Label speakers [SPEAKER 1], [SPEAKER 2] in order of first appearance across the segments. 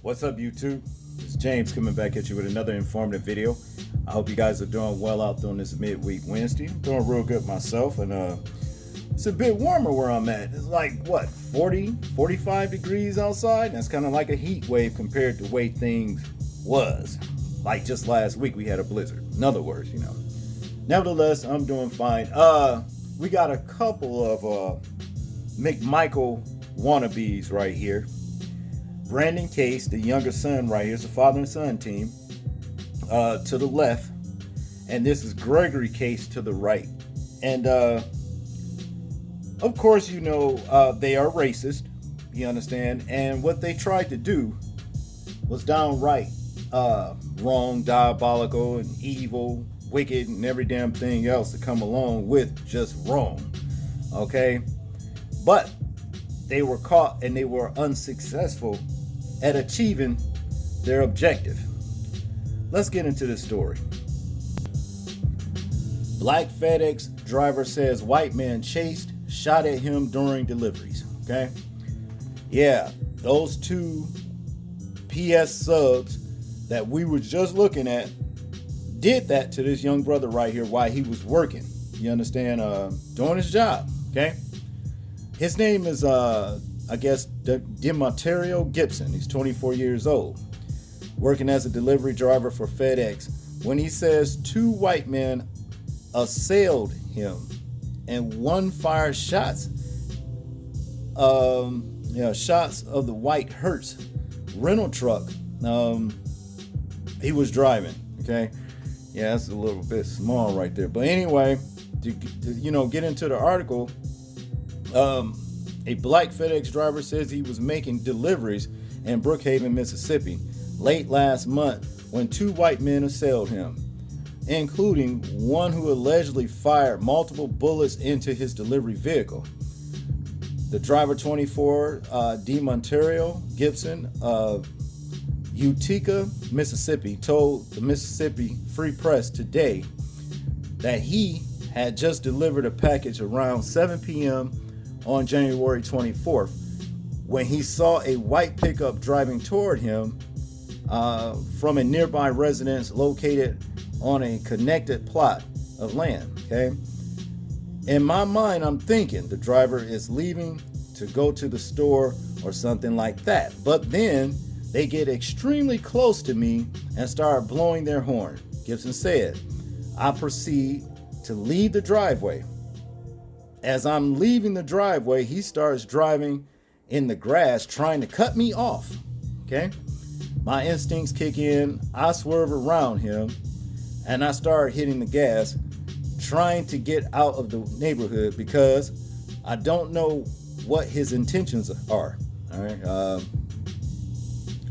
[SPEAKER 1] What's up, YouTube? It's James coming back at you with another informative video. I hope you guys are doing well out there on this midweek Wednesday. I'm doing real good myself, and it's a bit warmer where I'm at. It's like, what, 40, 45 degrees outside? That's kind of like a heat wave compared to the way things was. Like just last week, we had a blizzard. In other words, Nevertheless, I'm doing fine. We got a couple of McMichael Wannabes right here. Brandon Case, the younger son right here, it's a father and son team, to the left, and this is Gregory Case to the right. And of course, they are racist, you understand, and what they tried to do was downright wrong, diabolical, and evil, wicked, and every damn thing else to come along with just wrong, okay? But they were caught and they were unsuccessful at achieving their objective. Let's get into this story. Black FedEx driver says white man chased, shot at him during deliveries. Okay? Yeah, those two PS subs that we were just looking at did that to this young brother right here while he was working. You understand? Doing his job. Okay? His name is Demontario Gibson. He's 24 years old, working as a delivery driver for FedEx, when he says two white men assailed him and one fired shots shots of the white Hertz rental truck he was driving. Okay, yeah, that's a little bit small right there, but anyway, to get into the article, a black FedEx driver says he was making deliveries in Brookhaven, Mississippi, late last month when two white men assailed him, including one who allegedly fired multiple bullets into his delivery vehicle. The driver, 24, Demontario Gibson of Utica, Mississippi, told the Mississippi Free Press today that he had just delivered a package around 7 p.m. on January 24th, when he saw a white pickup driving toward him from a nearby residence located on a connected plot of land. Okay, in my mind, I'm thinking the driver is leaving to go to the store or something like that. But then they get extremely close to me and start blowing their horn. Gibson said, I proceed to leave the driveway. As I'm leaving the driveway, he starts driving in the grass, trying to cut me off. Okay? My instincts kick in. I swerve around him, and I start hitting the gas, trying to get out of the neighborhood because I don't know what his intentions are. All right?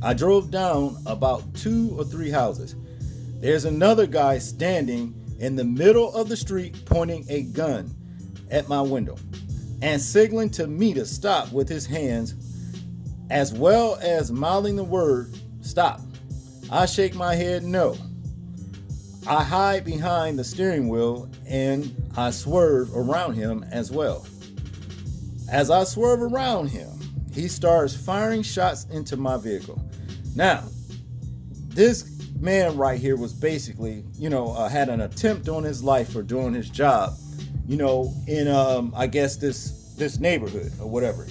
[SPEAKER 1] I drove down about 2 or 3 houses. There's another guy standing in the middle of the street pointing a gun at my window and signaling to me to stop with his hands, as well as mouthing the word stop. I shake my head no. I hide behind the steering wheel and I swerve around him as well. As I swerve around him, he starts firing shots into my vehicle. Now, this man right here was basically, had an attempt on his life for doing his job, in I guess this neighborhood or whatever,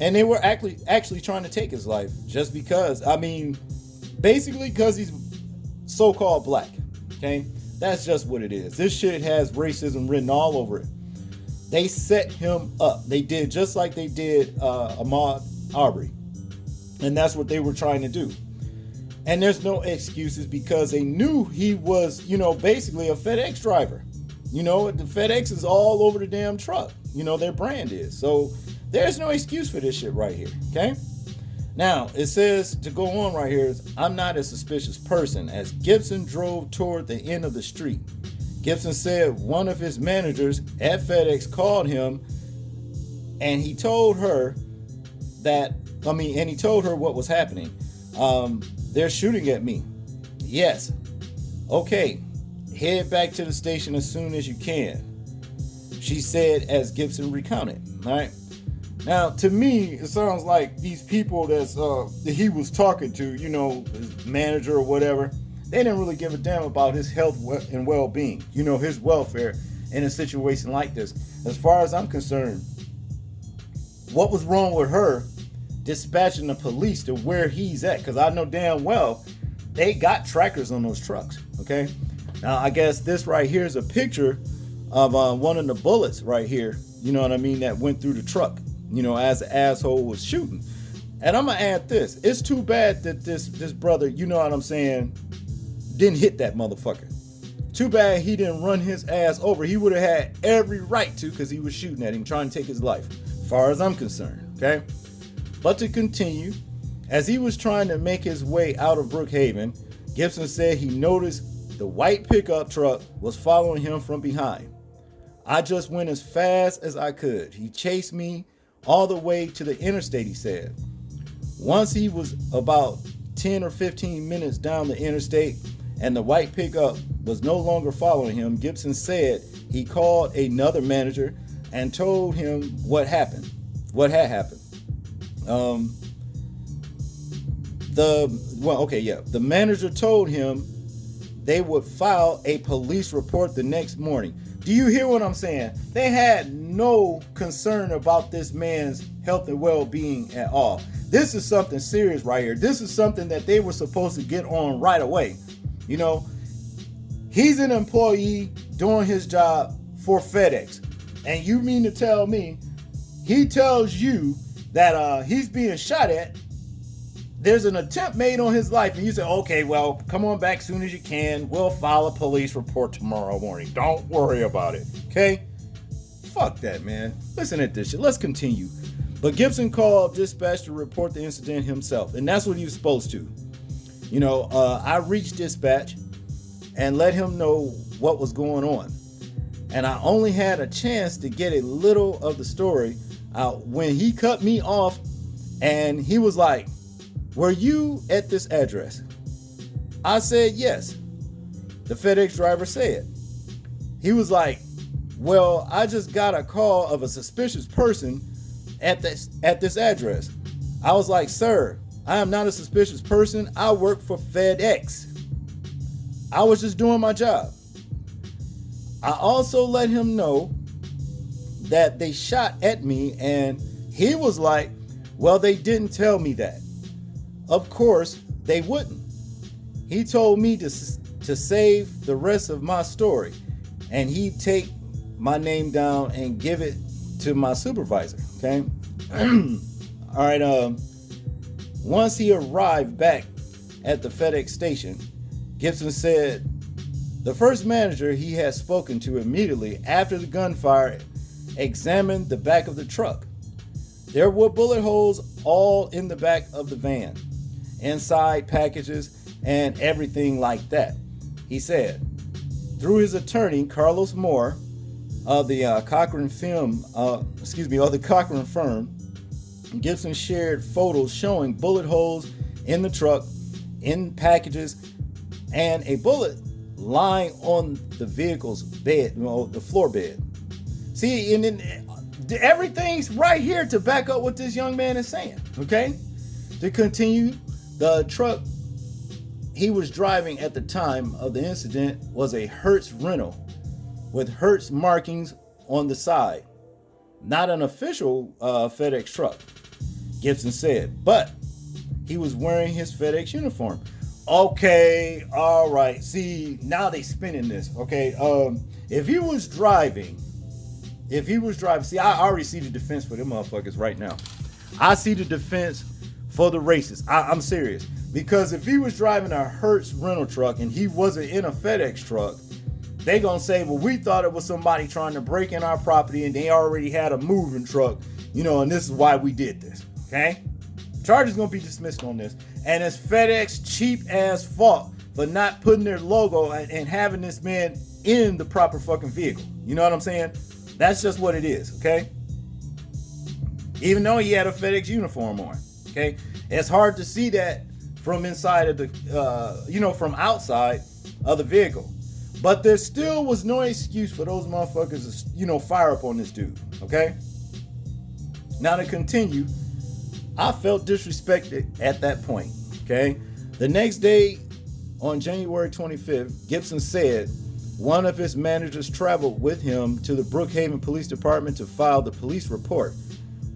[SPEAKER 1] and they were actually trying to take his life just because, basically because he's so-called black. Okay, that's just what it is. This shit has racism written all over it. They set him up. They did just like they did Ahmaud Arbery, and that's what they were trying to do. And there's no excuses because they knew he was, basically a FedEx driver. The FedEx is all over the damn truck. Their brand is. So there's no excuse for this shit right here. Okay? Now, it says to go on right here, I'm not a suspicious person, as Gibson drove toward the end of the street. Gibson said one of his managers at FedEx called him and he told her what was happening. They're shooting at me. Yes. Okay. Head back to the station as soon as you can, she said as Gibson recounted. All right. Now, to me, it sounds like these people that he was talking to, his manager or whatever, they didn't really give a damn about his health and well-being, his welfare in a situation like this. As far as I'm concerned, what was wrong with her dispatching the police to where he's at? Because I know damn well they got trackers on those trucks, okay? Now, I guess this right here is a picture of one of the bullets right here, you know what I mean, that went through the truck, as the asshole was shooting. And I'm going to add this. It's too bad that this brother, you know what I'm saying, didn't hit that motherfucker. Too bad he didn't run his ass over. He would have had every right to, because he was shooting at him, trying to take his life, as far as I'm concerned, okay? But to continue, as he was trying to make his way out of Brookhaven, Gibson said he noticed the white pickup truck was following him from behind. I just went as fast as I could. He chased me all the way to the interstate, he said. Once he was about 10 or 15 minutes down the interstate and the white pickup was no longer following him, Gibson said he called another manager and told him what had happened. The manager told him they would file a police report the next morning. Do you hear what I'm saying? They had no concern about this man's health and well-being at all. This is something serious right here. This is something that they were supposed to get on right away. He's an employee doing his job for FedEx. And you mean to tell me he tells you that he's being shot at, there's an attempt made on his life, and you say, okay, well, come on back as soon as you can. We'll file a police report tomorrow morning. Don't worry about it, okay? Fuck that, man. Listen at this shit. Let's continue. But Gibson called dispatch to report the incident himself, and that's what he was supposed to. I reached dispatch and let him know what was going on. And I only had a chance to get a little of the story out when he cut me off, and he was like, were you at this address? I said, yes. The FedEx driver said. He was like, well, I just got a call of a suspicious person at this address. I was like, sir, I am not a suspicious person. I work for FedEx. I was just doing my job. I also let him know that they shot at me, and he was like, well, they didn't tell me that. Of course, they wouldn't. He told me to save the rest of my story, and he'd take my name down and give it to my supervisor, okay? All right, once he arrived back at the FedEx station, Gibson said the first manager he had spoken to immediately after the gunfire examined the back of the truck. There were bullet holes all in the back of the van, inside packages and everything like that. He said, through his attorney, Carlos Moore, of the Cochran firm, Gibson shared photos showing bullet holes in the truck, in packages, and a bullet lying on the vehicle's bed, the floor bed. See, and then everything's right here to back up what this young man is saying, okay? To continue, the truck he was driving at the time of the incident was a Hertz rental with Hertz markings on the side. Not an official FedEx truck, Gibson said, but he was wearing his FedEx uniform. Okay, all right. See, now they spinning this, okay? If he was driving, see, I already see the defense for them motherfuckers right now. I see the defense for the racists. I'm serious. Because if he was driving a Hertz rental truck and he wasn't in a FedEx truck, they gonna say, well, we thought it was somebody trying to break in our property and they already had a moving truck, and this is why we did this, okay? Charges gonna be dismissed on this. And it's FedEx cheap ass fault for not putting their logo and having this man in the proper fucking vehicle. You know what I'm saying? That's just what it is, okay? Even though he had a FedEx uniform on, okay? It's hard to see that from inside of the, from outside of the vehicle. But there still was no excuse for those motherfuckers to, fire up on this dude, okay? Now to continue, I felt disrespected at that point. Okay. The next day, on January 25th, Gibson said one of his managers traveled with him to the Brookhaven Police Department to file the police report.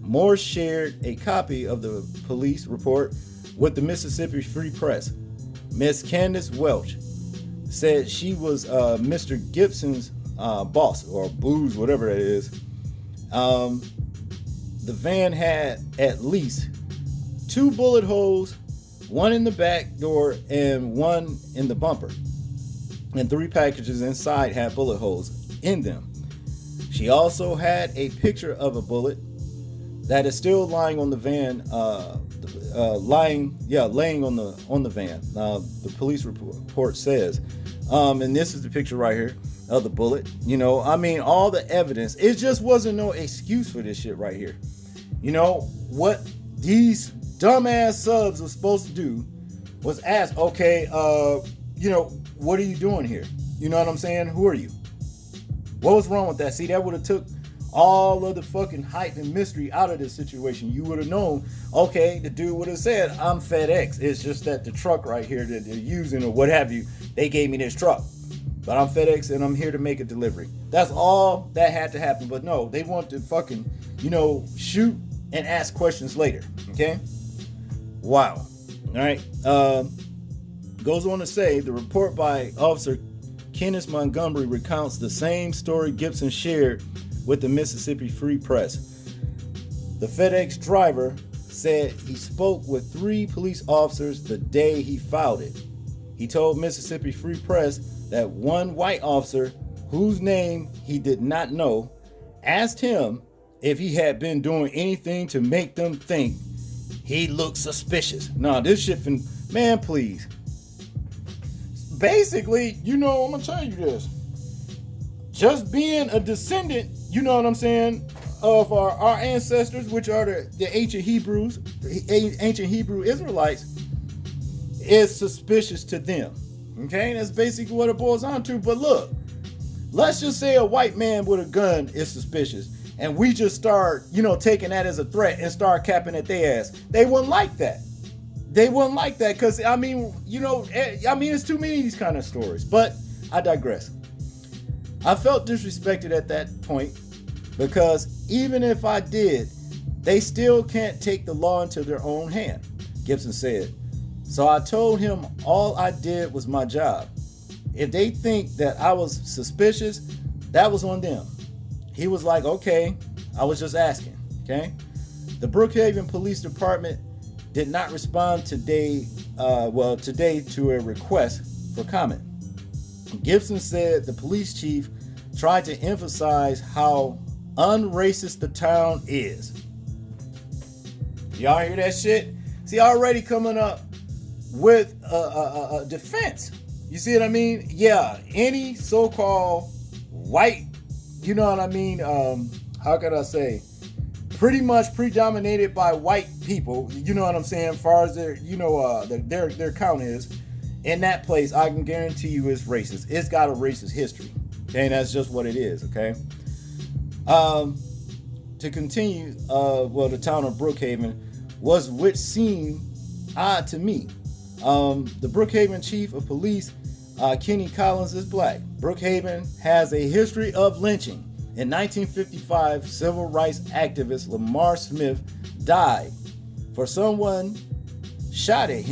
[SPEAKER 1] Moore shared a copy of the police report with the Mississippi Free Press. Miss Candace Welch said she was Mr. Gibson's boss, or booze, whatever that is. The van had at least 2 bullet holes, one in the back door and one in the bumper. And 3 packages inside had bullet holes in them. She also had a picture of a bullet that is still lying on the van, laying on the van. The police report says, and this is the picture right here of the bullet. You know, I mean, all the evidence. It just wasn't no excuse for this shit right here. You know what these dumbass subs were supposed to do was ask, okay, what are you doing here? You know what I'm saying? Who are you? What was wrong with that? See, that would have took all of the fucking hype and mystery out of this situation. You would have known, okay, the dude would have said, I'm FedEx. It's just that the truck right here that they're using or what have you, they gave me this truck. But I'm FedEx and I'm here to make a delivery. That's all that had to happen. But no, they want to fucking, shoot and ask questions later. Okay? Wow. All right. Goes on to say the report by Officer Kenneth Montgomery recounts the same story Gibson shared with the Mississippi Free Press. The FedEx driver said he spoke with 3 police officers the day he filed it. He told Mississippi Free Press that one white officer, whose name he did not know, asked him if he had been doing anything to make them think he looked suspicious. Nah, this shit man, please. Basically, I'm gonna tell you this. Just being a descendant, you know what I'm saying, of our ancestors, which are the ancient Hebrews, the ancient Hebrew Israelites, is suspicious to them. Okay, that's basically what it boils down to. But look, let's just say a white man with a gun is suspicious, and we just start, taking that as a threat and start capping at their ass. They wouldn't like that. They wouldn't like that because, it's too many of these kind of stories. But I digress. I felt disrespected at that point because even if I did, they still can't take the law into their own hand, Gibson said. So I told him all I did was my job. If they think that I was suspicious, that was on them. He was like, okay, I was just asking, okay? The Brookhaven Police Department did not respond today to a request for comment. Gibson said the police chief tried to emphasize how unracist the town is. Y'all hear that shit? See, already coming up with a defense. You see what I mean? Yeah, any so-called white, you know what I mean? How could I say? Pretty much predominated by white people, you know what I'm saying, as far as their count is. In that place, I can guarantee you it's racist. It's got a racist history. Okay, and that's just what it is, okay? To continue, the town of Brookhaven was which seemed odd to me. The Brookhaven chief of police, Kenny Collins, is black. Brookhaven has a history of lynching. In 1955, civil rights activist Lamar Smith died after someone shot at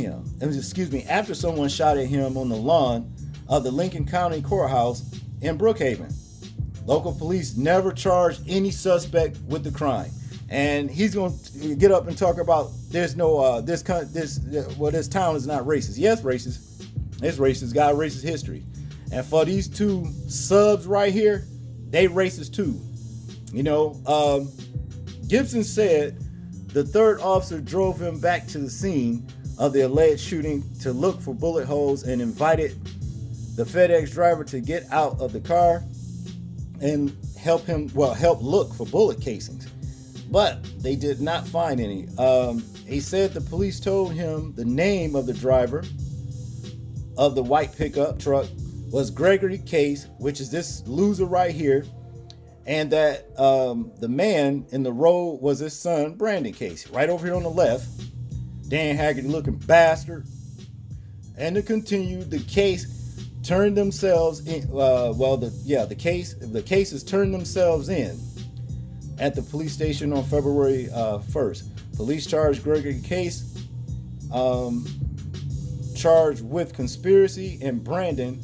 [SPEAKER 1] him on the lawn of the Lincoln County Courthouse in Brookhaven. Local police never charged any suspect with the crime. And he's going to get up and talk about this town is not racist. Yes, racist. It's racist. It's got a racist history. And for these 2 subs right here, they racist too. Gibson said the 3rd officer drove him back to the scene of the alleged shooting to look for bullet holes and invited the FedEx driver to get out of the car and help look for bullet casings. But they did not find any. He said the police told him the name of the driver of the white pickup truck was Gregory Case, which is this loser right here. and that the man in the road was his son, Brandon Casey, right over here on the left. Dan Haggerty looking bastard. And to continue, the case turned themselves in. The cases turned themselves in at the police station on February 1st. Police charged Gregory Case, charged with conspiracy, and Brandon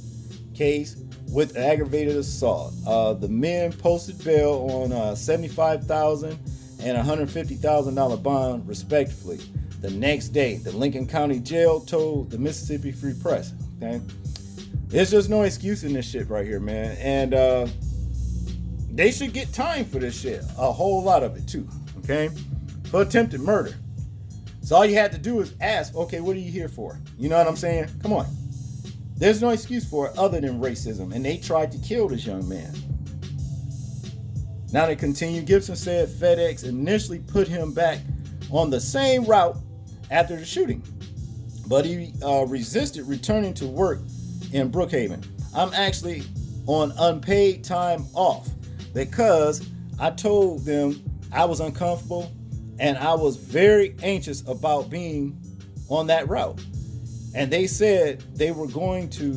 [SPEAKER 1] Case with aggravated assault. The men posted bail on $75,000 and $150,000 bond, respectively. The next day, the Lincoln County Jail told the Mississippi Free Press. Okay, there's just no excuse in this shit right here, man. And they should get time for this shit. A whole lot of it too. Okay, for attempted murder. So all you had to do is ask, okay, what are you here for? You know what I'm saying? Come on. There's no excuse for it other than racism, and they tried to kill this young man. Now they continue. Gibson said FedEx initially put him back on the same route after the shooting, but he resisted returning to work in Brookhaven. I'm actually on unpaid time off because I told them I was uncomfortable and I was very anxious about being on that route. And they said they were going to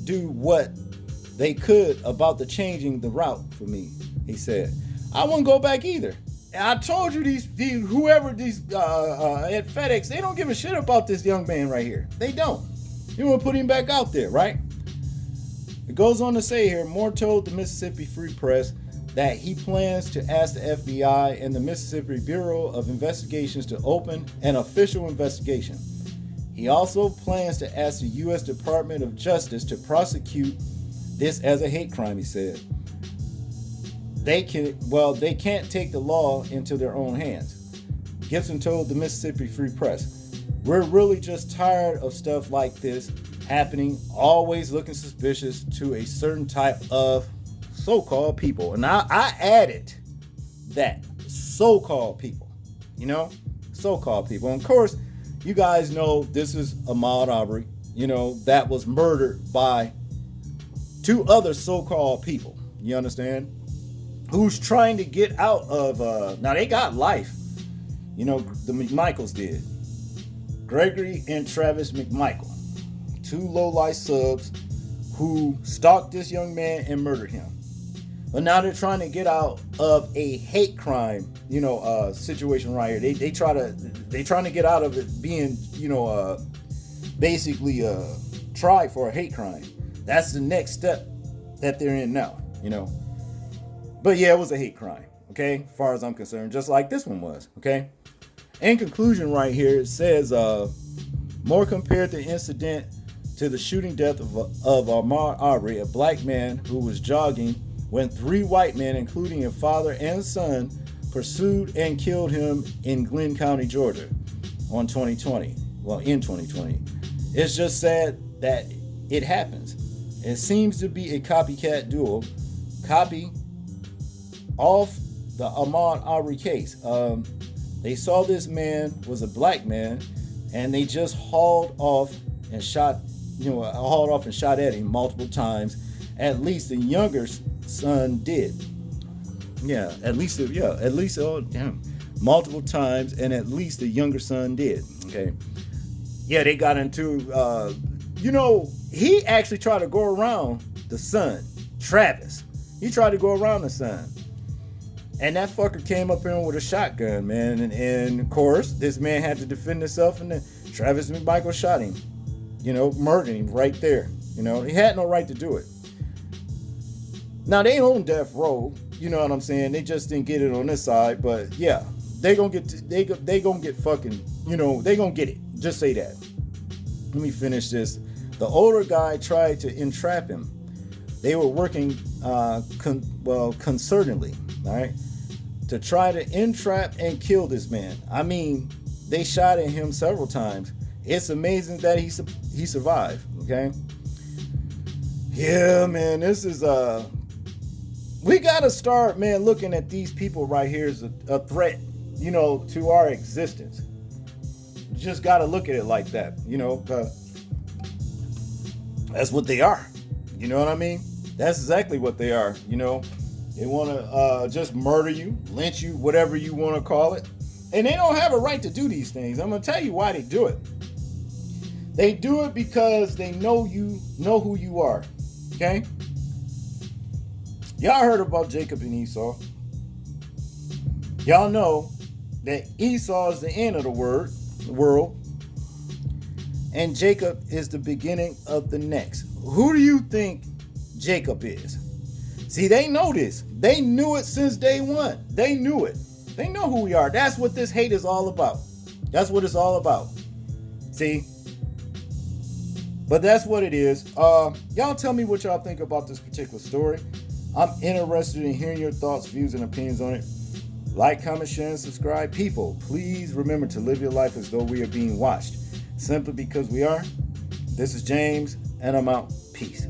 [SPEAKER 1] do what they could about the changing the route for me. He said, I wouldn't go back either. And I told you these at FedEx, they don't give a shit about this young man right here. They don't. You want to put him back out there, right? It goes on to say here, Moore told the Mississippi Free Press that he plans to ask the FBI and the Mississippi Bureau of Investigations to open an official investigation. He also plans to ask the U.S. Department of Justice to prosecute this as a hate crime, he said. They can't take the law into their own hands. Gibson told the Mississippi Free Press, we're really just tired of stuff like this happening, always looking suspicious to a certain type of so-called people. And I added that, so-called people, so-called people. And of course, you guys know this is Ahmaud Arbery, that was murdered by two other so-called people, you understand? Who's trying to get out of, now they got life, the McMichaels did. Gregory and Travis McMichael, two low-life subs who stalked this young man and murdered him. But now they're trying to get out of a hate crime, situation right here. They trying to get out of it being, basically tried for a hate crime. That's the next step that they're in now, But yeah, it was a hate crime, okay, as far as I'm concerned, just like this one was, okay? In conclusion right here, it says, Moore compared the incident to the shooting death of Ahmaud Arbery, a black man who was jogging when three white men, including a father and son, pursued and killed him in Glenn County, Georgia, in 2020. It's just sad that it happens. It seems to be a copycat duo, copy off the Ahmaud Arbery case. They saw this man was a black man, and they just hauled off and shot at him multiple times. At least the younger son did. Multiple times, and at least the younger son did. Okay. Yeah, they got into, he actually tried to go around the son, Travis. He tried to go around the son. And that fucker came up in with a shotgun, man. And of course, this man had to defend himself, and then Travis McMichael shot him. Murdered him right there. He had no right to do it. Now, they on death row, you know what I'm saying? They just didn't get it on this side, but yeah, they gonna get fucking, they gonna get it. Just say that. Let me finish this. The older guy tried to entrap him. They were working concertedly, all right, to try to entrap and kill this man. I mean, they shot at him several times. It's amazing that he survived, okay? Yeah, man, this is, we gotta start, man, looking at these people right here as a threat, to our existence. You just gotta look at it like that, that's what they are. You know what I mean? That's exactly what they are, They want to just murder you, lynch you, whatever you want to call it. And they don't have a right to do these things. I'm going to tell you why they do it. They do it because they know who you are. Okay? Y'all heard about Jacob and Esau. Y'all know that Esau is the end of the world. And Jacob is the beginning of the next. Who do you think Jacob is? See, they know this. They knew it since day one. They knew it. They know who we are. That's what this hate is all about. That's what it's all about. See? But that's what it is. Y'all tell me what y'all think about this particular story. I'm interested in hearing your thoughts, views, and opinions on it. Like, comment, share, and subscribe. People, please remember to live your life as though we are being watched. Simply because we are. This is James, and I'm out. Peace.